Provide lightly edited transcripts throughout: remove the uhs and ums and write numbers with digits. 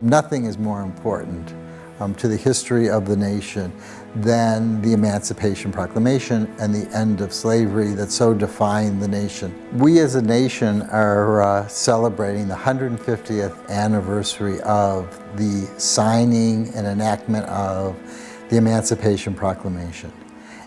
Nothing is more important to the history of the nation than the Emancipation Proclamation and the end of slavery that so defined the nation. We as a nation are celebrating the 150th anniversary of the signing and enactment of the Emancipation Proclamation.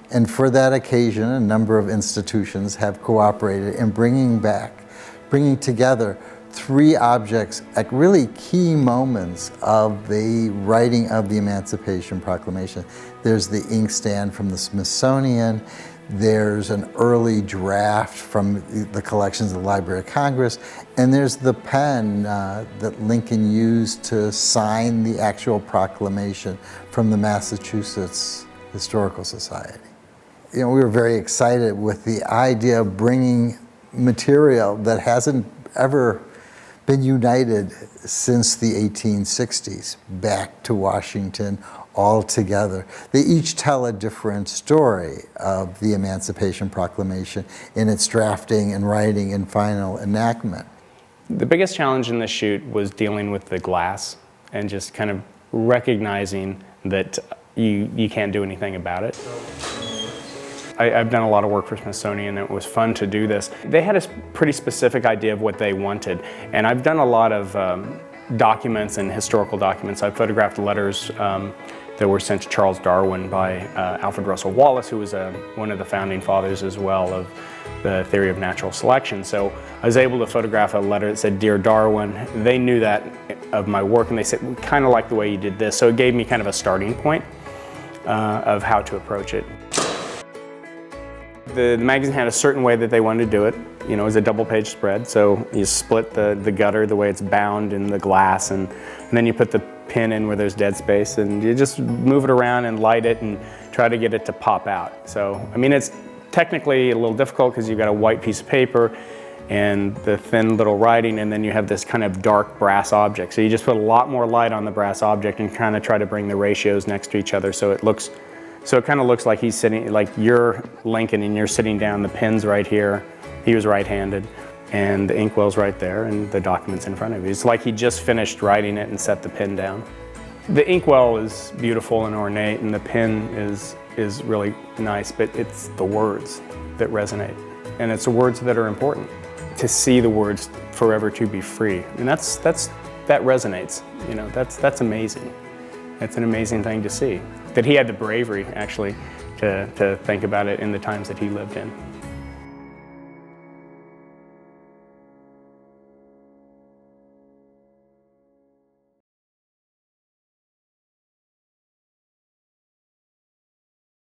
And for that occasion, a number of institutions have cooperated in bringing together three objects at really key moments of the writing of the Emancipation Proclamation. There's the inkstand from the Smithsonian, there's an early draft from the collections of the Library of Congress, and there's the pen that Lincoln used to sign the actual proclamation from the Massachusetts Historical Society. We were very excited with the idea of bringing material that hasn't ever been united since the 1860s back to Washington all together. They each tell a different story of the Emancipation Proclamation in its drafting and writing and final enactment. The biggest challenge in the shoot was dealing with the glass and just kind of recognizing that you can't do anything about it. I've done a lot of work for Smithsonian, and it was fun to do this. They had a pretty specific idea of what they wanted, and I've done a lot of documents and historical documents. I've photographed letters that were sent to Charles Darwin by Alfred Russell Wallace, who was one of the founding fathers as well of the theory of natural selection. So I was able to photograph a letter that said, "Dear Darwin." They knew that of my work, and they said, "We kind of like the way you did this." So it gave me kind of a starting point of how to approach it. The magazine had a certain way that they wanted to do it. It was a double-page spread, so you split the gutter the way it's bound in the glass, and then you put the pin in where there's dead space, and you just move it around and light it and try to get it to pop out. So, it's technically a little difficult because you've got a white piece of paper and the thin little writing, and then you have this kind of dark brass object. So you just put a lot more light on the brass object and kind of try to bring the ratios next to each other so it kind of looks like he's sitting, like you're Lincoln and you're sitting down, the pen's right here, he was right-handed, and the inkwell's right there, and the document's in front of you. It's like he just finished writing it and set the pen down. The inkwell is beautiful and ornate, and the pen is really nice, but it's the words that resonate, and it's the words that are important. To see the words "forever to be free," and that resonates. That's amazing. It's an amazing thing to see. That he had the bravery, actually, to think about it in the times that he lived in.